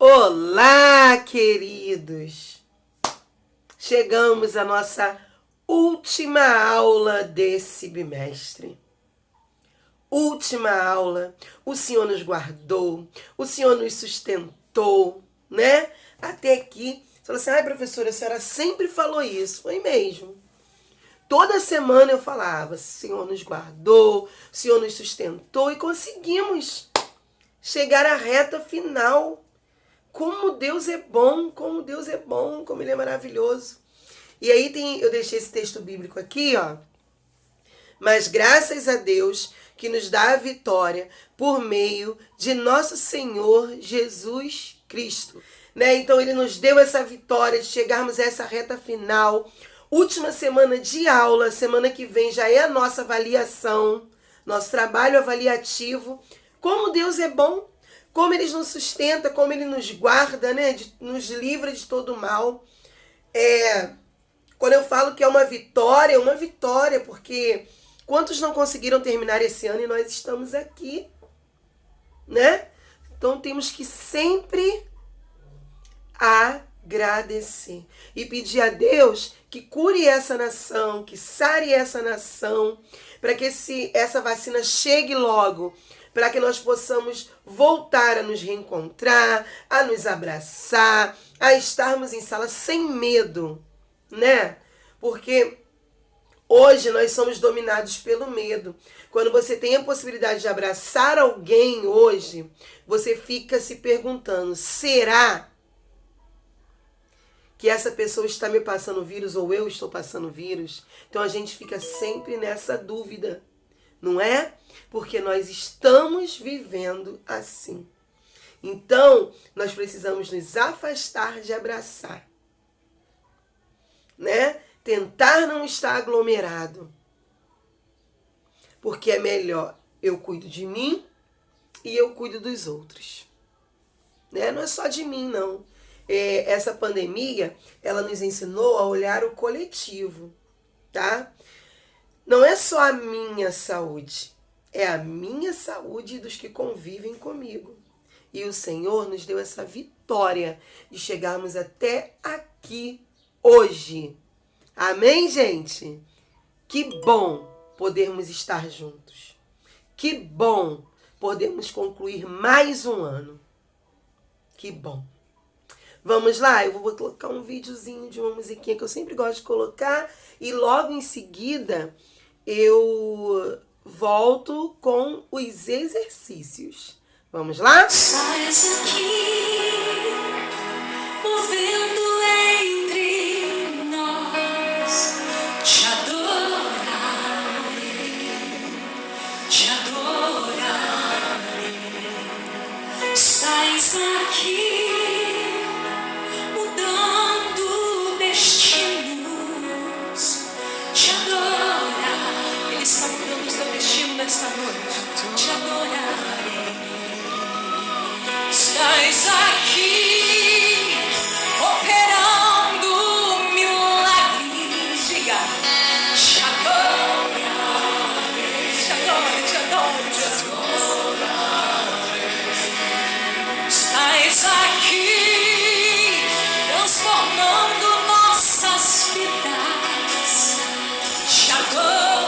Olá, queridos! Chegamos à nossa última aula desse bimestre. Última aula, o Senhor nos guardou, o Senhor nos sustentou, né? Até aqui, você falou assim, ai professora, a senhora sempre falou isso. Foi mesmo. Toda semana eu falava, o Senhor nos guardou, o Senhor nos sustentou e conseguimos chegar à reta final. Como Deus é bom, como Deus é bom, como Ele é maravilhoso. E aí eu deixei esse texto bíblico aqui, ó. Mas graças a Deus que nos dá a vitória por meio de nosso Senhor Jesus Cristo. Né? Então Ele nos deu essa vitória de chegarmos a essa reta final. Última semana de aula, semana que vem já é a nossa avaliação, nosso trabalho avaliativo. Como Deus é bom. Como Ele nos sustenta, como Ele nos guarda, né? Nos livra de todo mal. Quando eu falo que é uma vitória, porque quantos não conseguiram terminar esse ano e nós estamos aqui, né? Então temos que sempre agradecer e pedir a Deus que cure essa nação, que sare essa nação, para que essa vacina chegue logo, para que nós possamos voltar a nos reencontrar, a nos abraçar, a estarmos em sala sem medo, né? Porque hoje nós somos dominados pelo medo. Quando você tem a possibilidade de abraçar alguém hoje, você fica se perguntando, será que essa pessoa está me passando vírus ou eu estou passando vírus? Então a gente fica sempre nessa dúvida, não é? Porque nós estamos vivendo assim. Então, nós precisamos nos afastar de abraçar, né? Tentar não estar aglomerado. Porque é melhor eu cuido de mim e eu cuido dos outros. Né? Não é só de mim, não. Essa pandemia, ela nos ensinou a olhar o coletivo, tá? Não é só a minha saúde, é a minha saúde e dos que convivem comigo. E o Senhor nos deu essa vitória de chegarmos até aqui hoje. Amém, gente? Que bom podermos estar juntos. Que bom podermos concluir mais um ano. Que bom. Vamos lá, eu vou colocar um videozinho de uma musiquinha que eu sempre gosto de colocar e logo em seguida eu volto com os exercícios. Vamos lá? Sais aqui, movendo entre nós, te adorarei, te adorarei. Sais aqui. Esta noite te adorarei. Estás aqui operando milagres. Diga, te adorarei. Te adoro, Jesus. Estás aqui transformando nossas vidas. Te adorarei.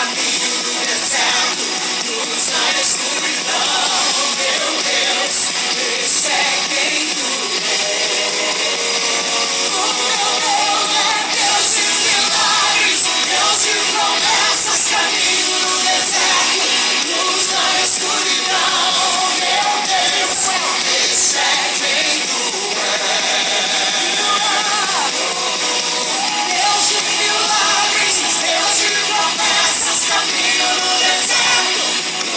caminho no deserto, luz na escuridão, meu Deus, esse é quem tu Deus de milagres, Deus de promessas, caminho no deserto, luz na escuridão, meu Deus, esse é quem tu Deus de milagres, Deus de promessas, caminho no deserto,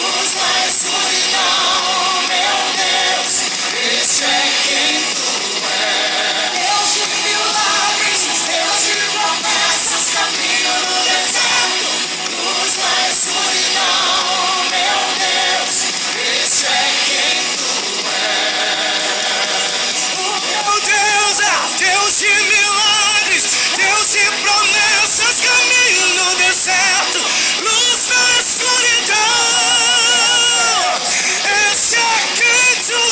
luz na escuridão, meu Deus, esse é quem tu Deus de milagres, Deus de promessas, caminho no deserto, luz na escuridão, meu Deus, esse é quem tu Meu Deus é Deus de milagres, Deus de promessas, caminho no deserto, luz na escuridão. Esse é quem tu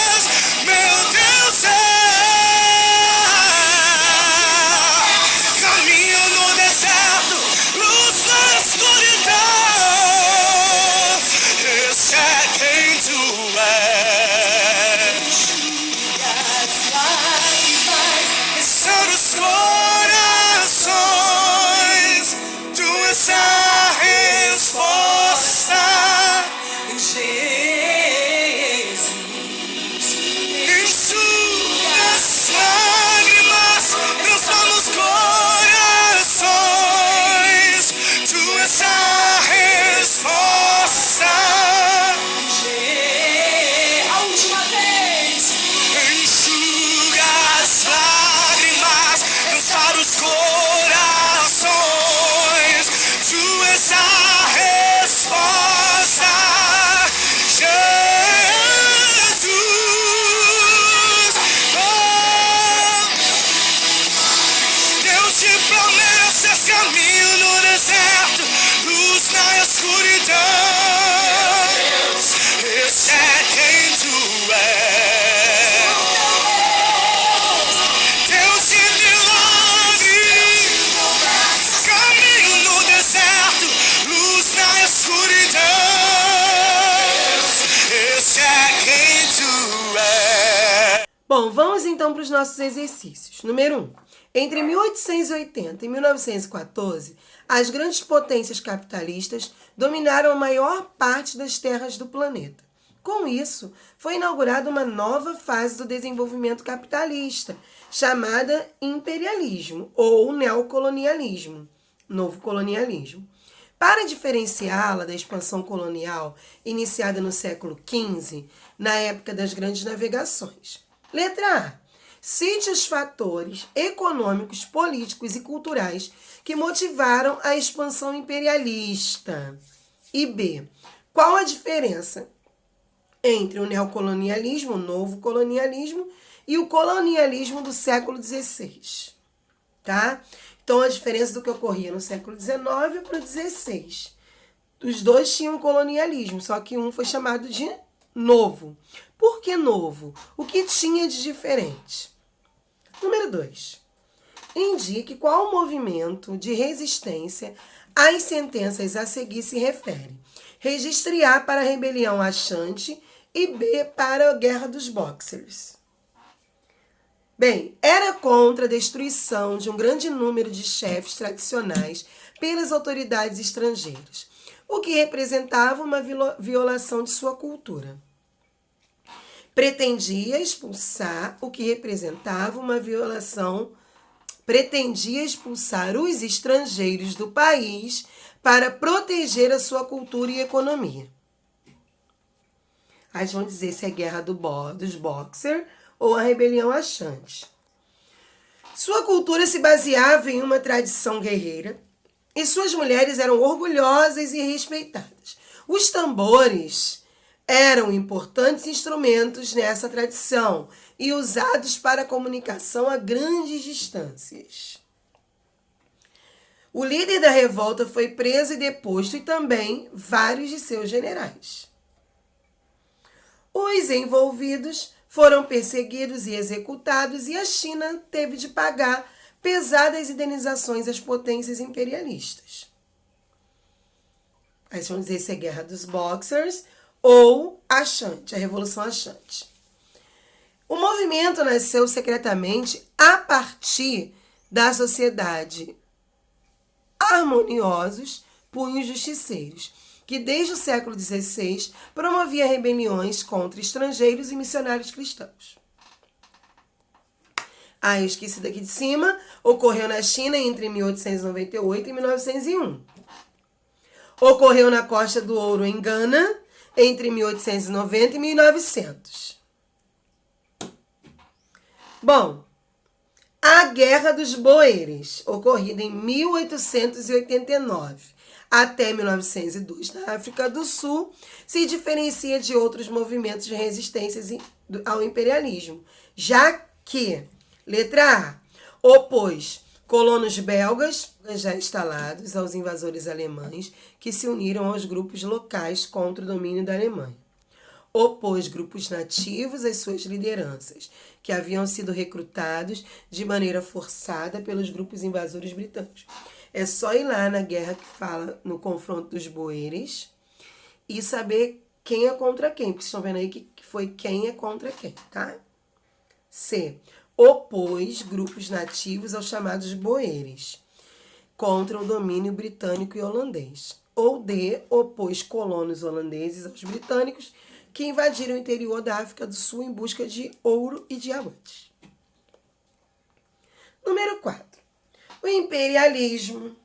és, meu Deus é. Caminho no deserto, luz na escuridão. Esse é quem tu és. São os corações, tu és a resposta. Jesus, Enxuga as lágrimas, transforma os corações, tu és a resposta. a última vez, Enxuga as lágrimas, cansar os corações, tu és a resposta, Jesus. Oh, Deus de promessas, caminho no deserto, luz na escuridão. Esse é quem tu és. Deus de milagres, caminho no deserto, luz na escuridão. Esse é quem tu és. Bom, vamos então para os nossos exercícios. Número 1. Entre 1880 e 1914, as grandes potências capitalistas dominaram a maior parte das terras do planeta. Com isso, foi inaugurada uma nova fase do desenvolvimento capitalista, chamada imperialismo ou neocolonialismo, novo colonialismo. Para diferenciá-la da expansão colonial iniciada no século XV, na época das grandes navegações. Letra A. Cite os fatores econômicos, políticos e culturais que motivaram a expansão imperialista. E B. Qual a diferença entre o neocolonialismo, o novo colonialismo, e o colonialismo do século XVI? Tá? Então, a diferença do que ocorria no século XIX para o XVI. Os dois tinham colonialismo, só que um foi chamado de novo. Por que novo? O que tinha de diferente? Número 2. Indique qual movimento de resistência às sentenças a seguir se refere. Registre A para a rebelião Achante e B para a Guerra dos Boxers. Bem, era contra a destruição de um grande número de chefes tradicionais pelas autoridades estrangeiras, o que representava uma violação de sua cultura. Pretendia expulsar os estrangeiros do país para proteger a sua cultura e economia. Aí vão dizer se é a Guerra dos Boxer ou a Rebelião Achante. Sua cultura se baseava em uma tradição guerreira e suas mulheres eram orgulhosas e respeitadas. Os tambores eram importantes instrumentos nessa tradição e usados para a comunicação a grandes distâncias. O líder da revolta foi preso e deposto e também vários de seus generais. Os envolvidos foram perseguidos e executados e a China teve de pagar pesadas indenizações às potências imperialistas. Aí vamos dizer se é Guerra dos Boxers ou Achante, a Revolução Achante. O movimento nasceu secretamente a partir da sociedade harmoniosos punhos justiceiros, que desde o século XVI promovia rebeliões contra estrangeiros e missionários cristãos. Eu esqueci daqui de cima, ocorreu na China entre 1898 e 1901. Ocorreu na Costa do Ouro, em Gana, entre 1890 e 1900. Bom, a Guerra dos Boeres, ocorrida em 1889 até 1902 na África do Sul, se diferencia de outros movimentos de resistência ao imperialismo, já que, letra A, opôs colonos belgas já instalados aos invasores alemães que se uniram aos grupos locais contra o domínio da Alemanha. Opôs grupos nativos às suas lideranças, que haviam sido recrutados de maneira forçada pelos grupos invasores britânicos. É só ir lá na guerra que fala no confronto dos Boeres e saber quem é contra quem, porque vocês estão vendo aí que foi quem é contra quem, tá? C. Opôs grupos nativos aos chamados Boeres contra o domínio britânico e holandês. Ou D. Opôs colonos holandeses aos britânicos que invadiram o interior da África do Sul em busca de ouro e diamantes. Número 4. O imperialismo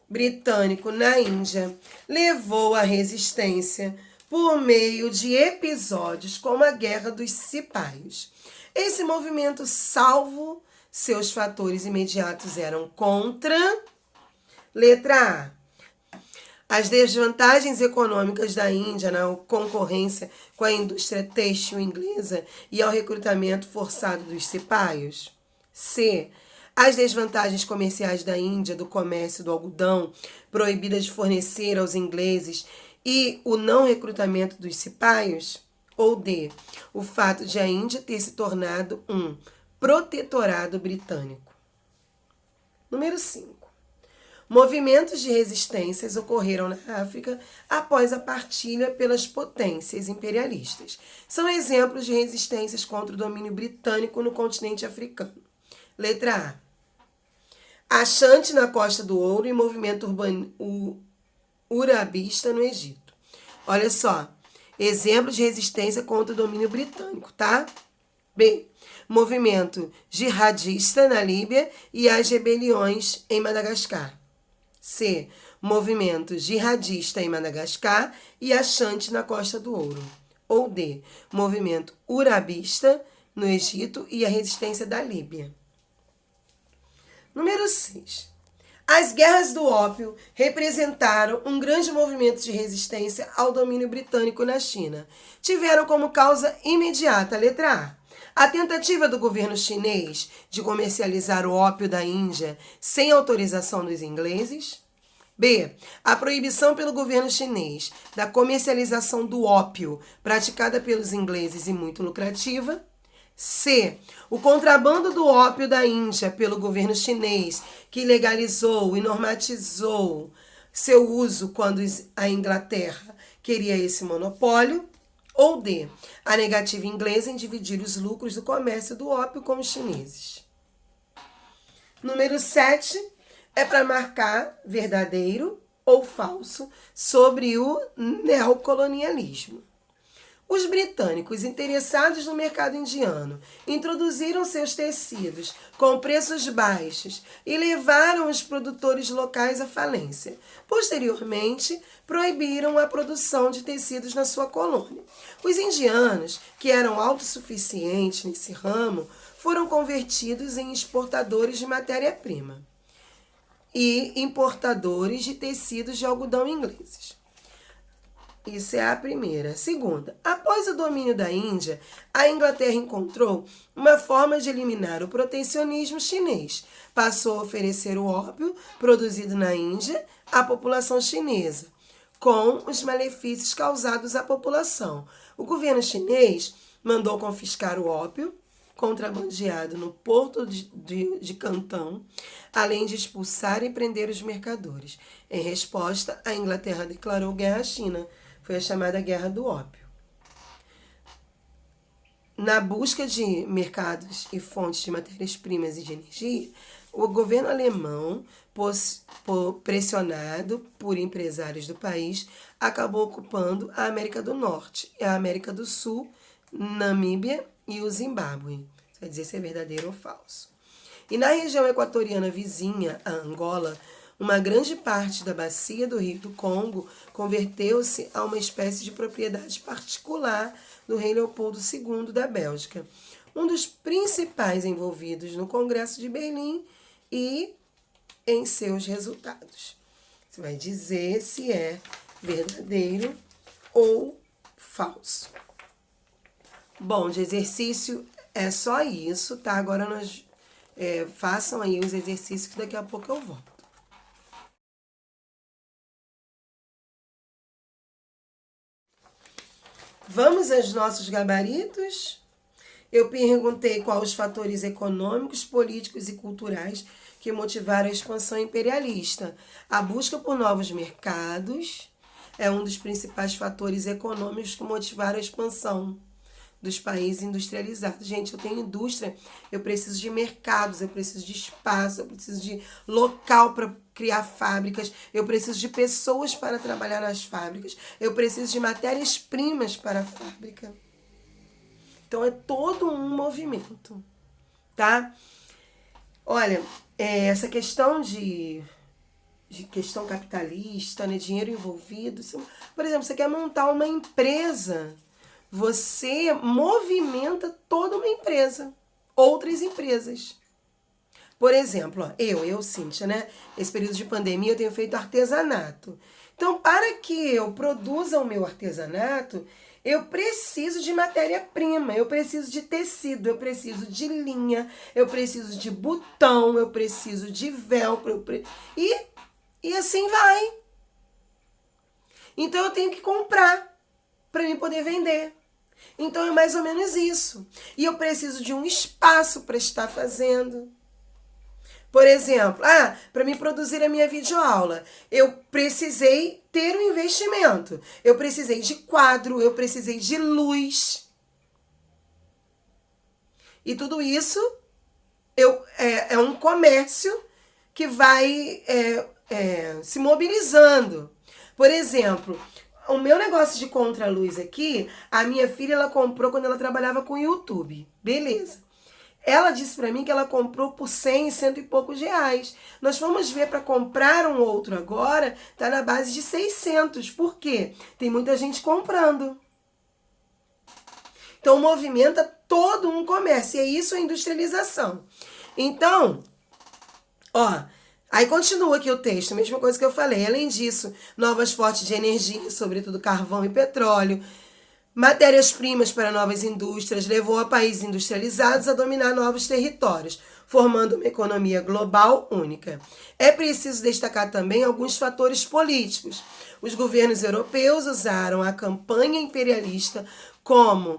britânico na Índia levou à resistência por meio de episódios como a Guerra dos Cipaios. Esse movimento, salvo seus fatores imediatos, eram contra, letra A, as desvantagens econômicas da Índia na concorrência com a indústria têxtil inglesa e ao recrutamento forçado dos cipaios. C, as desvantagens comerciais da Índia do comércio do algodão, proibida de fornecer aos ingleses, e o não recrutamento dos cipaios. Ou D, o fato de a Índia ter se tornado um protetorado britânico. Número 5. Movimentos de resistências ocorreram na África após a partilha pelas potências imperialistas. São exemplos de resistências contra o domínio britânico no continente africano. Letra A. Achante na Costa do Ouro e movimento urabista no Egito. Olha só. Exemplo de resistência contra o domínio britânico, tá? B. Movimento jihadista na Líbia e as rebeliões em Madagascar. C. Movimento jihadista em Madagascar e achante na Costa do Ouro. Ou D. Movimento urabista no Egito e a resistência da Líbia. Número 6. As guerras do ópio representaram um grande movimento de resistência ao domínio britânico na China. Tiveram como causa imediata, letra A, a tentativa do governo chinês de comercializar o ópio da Índia sem autorização dos ingleses. B, a proibição pelo governo chinês da comercialização do ópio praticada pelos ingleses e muito lucrativa. C. O contrabando do ópio da Índia pelo governo chinês, que legalizou e normatizou seu uso quando a Inglaterra queria esse monopólio. Ou D. A negativa inglesa em dividir os lucros do comércio do ópio com os chineses. Número 7 é para marcar verdadeiro ou falso sobre o neocolonialismo. Os britânicos, interessados no mercado indiano, introduziram seus tecidos com preços baixos e levaram os produtores locais à falência. Posteriormente, proibiram a produção de tecidos na sua colônia. Os indianos, que eram autossuficientes nesse ramo, foram convertidos em exportadores de matéria-prima e importadores de tecidos de algodão ingleses. Isso é a primeira. Segunda, após o domínio da Índia, a Inglaterra encontrou uma forma de eliminar o protecionismo chinês. Passou a oferecer o ópio produzido na Índia à população chinesa, com os malefícios causados à população. O governo chinês mandou confiscar o ópio contrabandeado no porto de Cantão, além de expulsar e prender os mercadores. Em resposta, a Inglaterra declarou guerra à China. Foi a chamada Guerra do Ópio. Na busca de mercados e fontes de matérias-primas e de energia, o governo alemão, pressionado por empresários do país, acabou ocupando a América do Norte, a América do Sul, Namíbia e o Zimbábue. Quer dizer se é verdadeiro ou falso. E na região equatoriana vizinha, a Angola, uma grande parte da bacia do Rio do Congo converteu-se a uma espécie de propriedade particular do rei Leopoldo II da Bélgica, um dos principais envolvidos no Congresso de Berlim e em seus resultados. Você vai dizer se é verdadeiro ou falso. Bom, de exercício é só isso, tá? Agora nós façam aí os exercícios que daqui a pouco eu volto. Vamos aos nossos gabaritos? Eu perguntei quais os fatores econômicos, políticos e culturais que motivaram a expansão imperialista. A busca por novos mercados é um dos principais fatores econômicos que motivaram a expansão dos países industrializados. Gente, eu tenho indústria, eu preciso de mercados, eu preciso de espaço, eu preciso de local para criar fábricas, eu preciso de pessoas para trabalhar nas fábricas, eu preciso de matérias-primas para a fábrica. Então, é todo um movimento, tá? Olha, essa questão de questão capitalista, né, dinheiro envolvido, por exemplo, você quer montar uma empresa, você movimenta toda uma empresa, outras empresas. Por exemplo, ó, eu, Cíntia, né? Esse período de pandemia eu tenho feito artesanato. Então, para que eu produza o meu artesanato, eu preciso de matéria-prima, eu preciso de tecido, eu preciso de linha, eu preciso de botão, eu preciso de velcro, e assim vai. Então, eu tenho que comprar para mim poder vender. Então, é mais ou menos isso. E eu preciso de um espaço para estar fazendo. Por exemplo, para mim produzir a minha videoaula, eu precisei ter um investimento. Eu precisei de quadro, eu precisei de luz. E tudo isso é um comércio que vai se mobilizando. Por exemplo, o meu negócio de contraluz aqui, a minha filha ela comprou quando ela trabalhava com YouTube. Beleza. Ela disse para mim que ela comprou por 100, cento e poucos reais. Nós fomos ver para comprar um outro agora, tá na base de 600. Por quê? Tem muita gente comprando. Então, movimenta todo um comércio. E é isso a industrialização. Então, ó, aí continua aqui o texto, a mesma coisa que eu falei. Além disso, novas fontes de energia, sobretudo carvão e petróleo, matérias-primas para novas indústrias, levou a países industrializados a dominar novos territórios, formando uma economia global única. É preciso destacar também alguns fatores políticos. Os governos europeus usaram a campanha imperialista como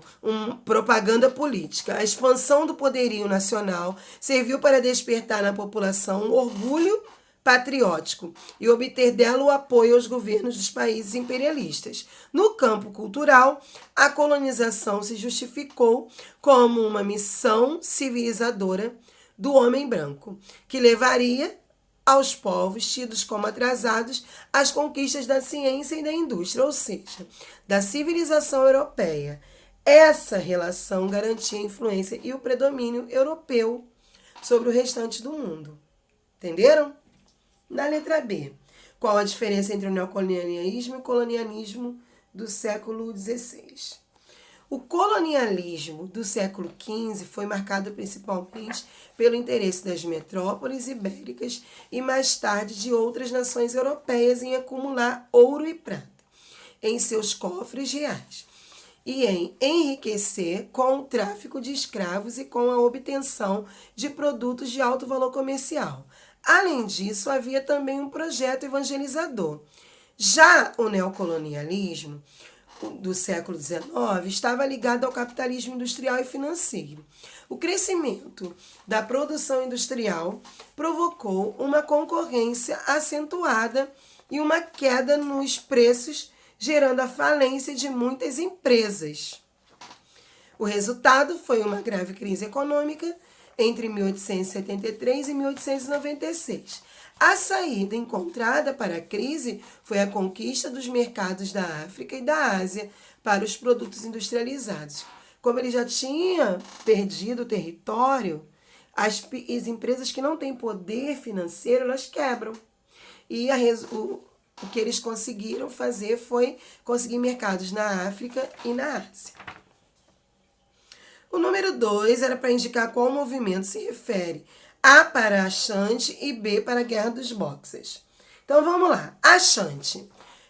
propaganda política. A expansão do poderio nacional serviu para despertar na população um orgulho patriótico e obter dela o apoio aos governos dos países imperialistas. No campo cultural, a colonização se justificou como uma missão civilizadora do homem branco, que levaria aos povos tidos como atrasados as conquistas da ciência e da indústria, ou seja, da civilização europeia. Essa relação garantia a influência e o predomínio europeu sobre o restante do mundo. Entenderam? Na letra B, qual a diferença entre o neocolonialismo e o colonialismo do século XVI? O colonialismo do século XV foi marcado principalmente pelo interesse das metrópoles ibéricas e mais tarde de outras nações europeias em acumular ouro e prata em seus cofres reais e em enriquecer com o tráfico de escravos e com a obtenção de produtos de alto valor comercial. Além disso, havia também um projeto evangelizador. Já o neocolonialismo, do século XIX estava ligado ao capitalismo industrial e financeiro. O crescimento da produção industrial provocou uma concorrência acentuada e uma queda nos preços, gerando a falência de muitas empresas. O resultado foi uma grave crise econômica entre 1873 e 1896. A saída encontrada para a crise foi a conquista dos mercados da África e da Ásia para os produtos industrializados. Como ele já tinha perdido o território, as empresas que não têm poder financeiro, elas quebram. E o que eles conseguiram fazer foi conseguir mercados na África e na Ásia. O número 2 era para indicar qual movimento se refere. A para Ashanti e B para a Guerra dos Boxers. Então vamos lá. Ashanti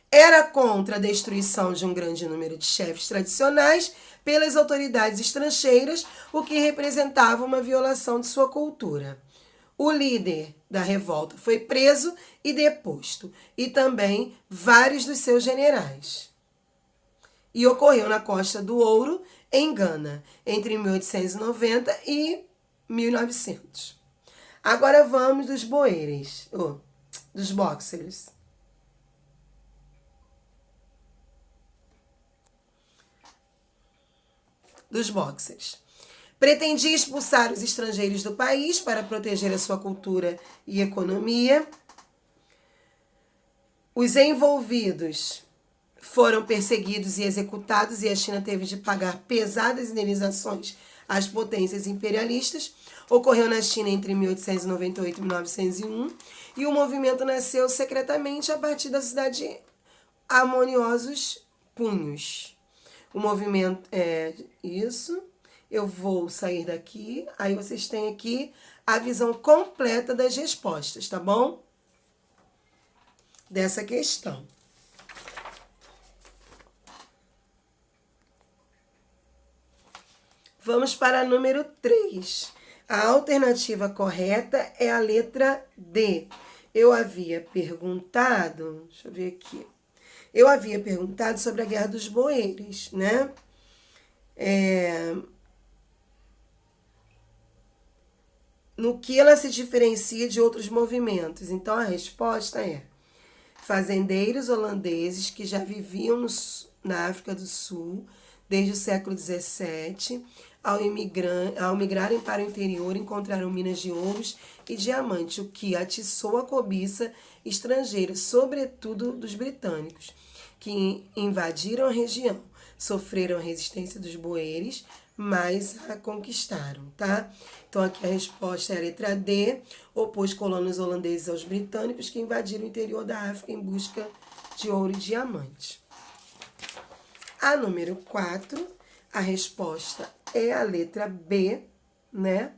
era contra a destruição de um grande número de chefes tradicionais pelas autoridades estrangeiras, o que representava uma violação de sua cultura. O líder da revolta foi preso e deposto, e também vários dos seus generais. E ocorreu na Costa do Ouro, em Gana, entre 1890 e 1900. Agora vamos dos boeres, dos boxers. Dos boxers. Pretendia expulsar os estrangeiros do país para proteger a sua cultura e economia. Os envolvidos foram perseguidos e executados, e a China teve de pagar pesadas indenizações às potências imperialistas. Ocorreu na China entre 1898 e 1901, e o movimento nasceu secretamente a partir da cidade de Harmoniosos Punhos. O movimento é isso. Eu vou sair daqui, aí vocês têm aqui a visão completa das respostas, tá bom? Dessa questão. Vamos para número 3. A alternativa correta é a letra D. Eu havia perguntado, deixa eu ver aqui. Eu havia perguntado sobre a Guerra dos Boeres, né? No que ela se diferencia de outros movimentos? Então, a resposta é: fazendeiros holandeses que já viviam na África do Sul desde o século XVII, ao migrarem para o interior, encontraram minas de ouros e diamantes, o que atiçou a cobiça estrangeira, sobretudo dos britânicos, que invadiram a região, sofreram a resistência dos boeres, mas a conquistaram, tá? Então, aqui a resposta é a letra D, opôs colonos holandeses aos britânicos que invadiram o interior da África em busca de ouro e diamante. A número 4, a resposta é a letra B, né?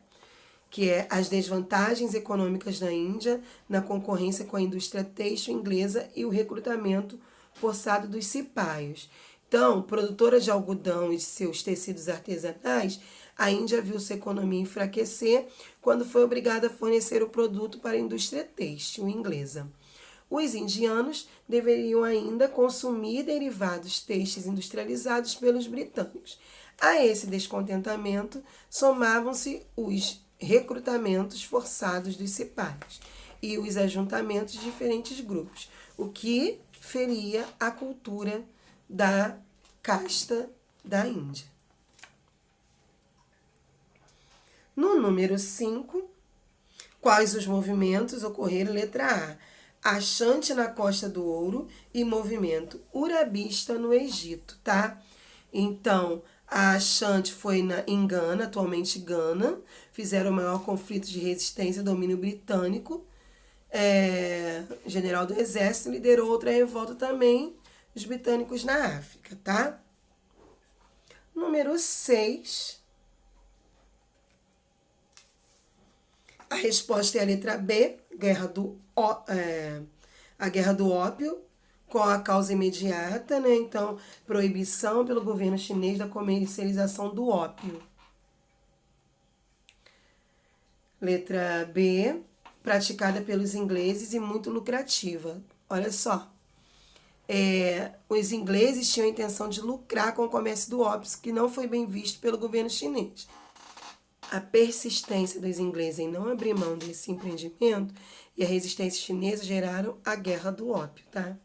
Que é as desvantagens econômicas da Índia na concorrência com a indústria têxtil inglesa e o recrutamento forçado dos cipaios. Então, produtora de algodão e de seus tecidos artesanais, a Índia viu sua economia enfraquecer quando foi obrigada a fornecer o produto para a indústria têxtil inglesa. Os indianos deveriam ainda consumir derivados têxteis industrializados pelos britânicos. A esse descontentamento somavam-se os recrutamentos forçados dos cipaios e os ajuntamentos de diferentes grupos, o que feria a cultura da casta da Índia. No número 5, quais os movimentos ocorreram? Letra A. Ashanti na Costa do Ouro e movimento urabista no Egito, tá? Então, a Ashanti foi em Gana, atualmente Gana, fizeram o maior conflito de resistência ao domínio britânico. General do Exército liderou outra revolta também, os britânicos na África, tá? Número 6. A resposta é a letra B, a Guerra do Ópio, com a causa imediata, né? Então, proibição pelo governo chinês da comercialização do ópio. Letra B, praticada pelos ingleses e muito lucrativa. Olha só, os ingleses tinham a intenção de lucrar com o comércio do ópio, que não foi bem visto pelo governo chinês. A persistência dos ingleses em não abrir mão desse empreendimento e a resistência chinesa geraram a Guerra do Ópio, tá?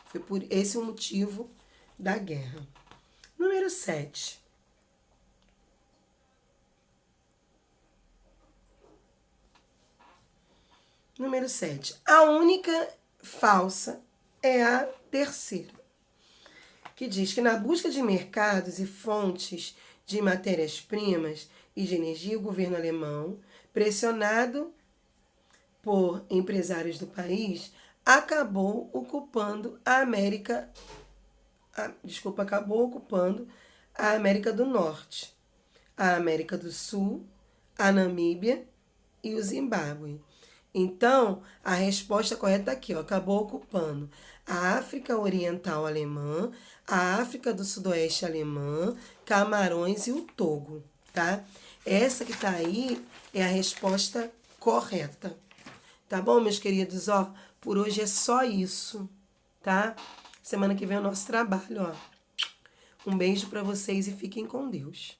Foi por esse o motivo da guerra. Número 7. Número 7. A única falsa é a terceira, que diz que na busca de mercados e fontes de matérias-primas e de energia, o governo alemão, pressionado por empresários do país, acabou ocupando a América do Norte, a América do Sul, a Namíbia e o Zimbábue. Então, a resposta correta é aqui, ó, acabou ocupando a África Oriental Alemã, a África do Sudoeste Alemã, Camarões e o Togo, tá? Essa que tá aí é a resposta correta. Tá bom, meus queridos? Ó, por hoje é só isso, tá? Semana que vem é o nosso trabalho, ó. Um beijo para vocês e fiquem com Deus.